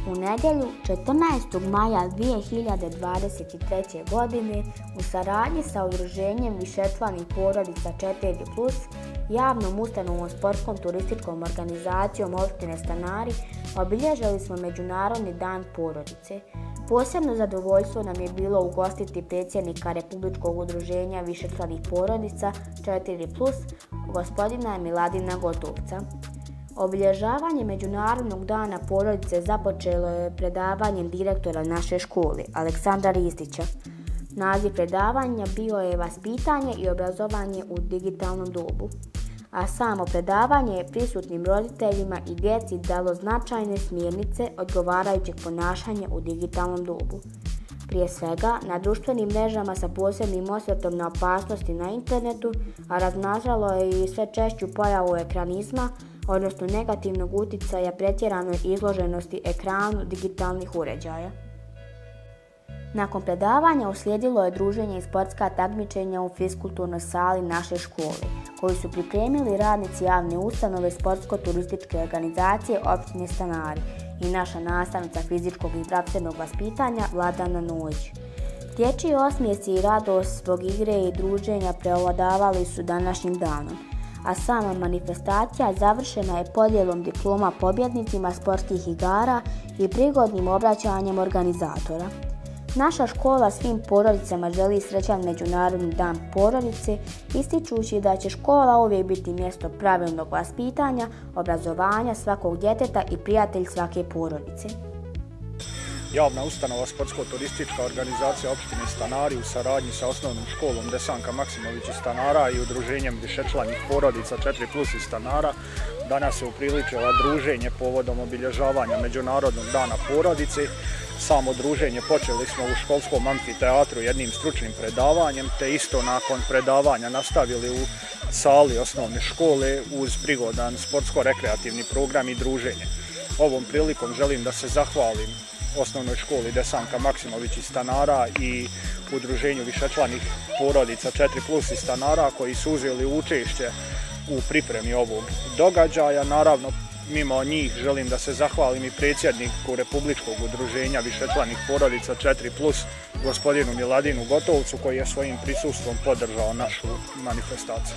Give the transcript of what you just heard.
U nedjelju 14. maja 2023. godine u saradnji sa Udruženjem višečlanih porodica 4+, javnom ustanovom sportskom turističkom organizacijom opštine Stanari, obilježili smo Međunarodni dan porodice. Posebno zadovoljstvo nam je bilo ugostiti predsjednika Republičkog udruženja višečlanih porodica 4+, gospodina Miladina Gotovca. Obilježavanje Međunarodnog dana porodice započelo je predavanjem direktora naše škole, Aleksandra Ristića. Naziv predavanja bio je Vaspitanje i obrazovanje u digitalnom dobu, a samo predavanje je prisutnim roditeljima i djeci dalo značajne smjernice odgovarajućeg ponašanja u digitalnom dobu. Prije svega, na društvenim mrežama sa posebnim osvrtom na opasnosti na internetu, a razmatralo je i sve češću pojavu ekranizma, odnosno negativnog utjecaja pretjeranoj izloženosti ekranu digitalnih uređaja. Nakon predavanja uslijedilo je druženje i sportska takmičenja u fiskulturnoj sali naše škole, koju su pripremili radnici javne ustanove sportsko-turističke organizacije opštine Stanari i naša nastavnica fizičkog i zdravstvenog vaspitanja Vladana Nojić. Dječji osmijesi i radost zbog igre i druženja prevladavali su današnjim danom, a sama manifestacija završena je podjelom diploma pobjednicima sportskih igara i prigodnim obraćanjem organizatora. Naša škola svim porodicama želi srećan Međunarodni dan porodice, ističući da će škola uvijek biti mjesto pravilnog vaspitanja, obrazovanja svakog djeteta i prijatelj svake porodice. Javna ustanova sportsko-turistička organizacija opštine Stanari u saradnji sa osnovnom školom Desanka Maksimović iz Stanara i udruženjem višečlanih porodica 4+ iz Stanara danas se upriličila druženje povodom obilježavanja Međunarodnog dana porodice. Samo druženje počeli smo u školskom amfiteatru jednim stručnim predavanjem, te isto nakon predavanja nastavili u sali osnovne škole uz prigodan sportsko-rekreativni program i druženje. Ovom prilikom želim da se zahvalim osnovnoj školi Desanka Maksimović iz Stanara i udruženju višečlanih porodica 4+ iz Stanara koji su uzeli učešće u pripremi ovog događaja. Naravno, mimo njih želim da se zahvalim i predsjedniku Republičkog udruženja višečlanih porodica 4+, gospodinu Miladinu Gotovcu, koji je svojim prisustvom podržao našu manifestaciju.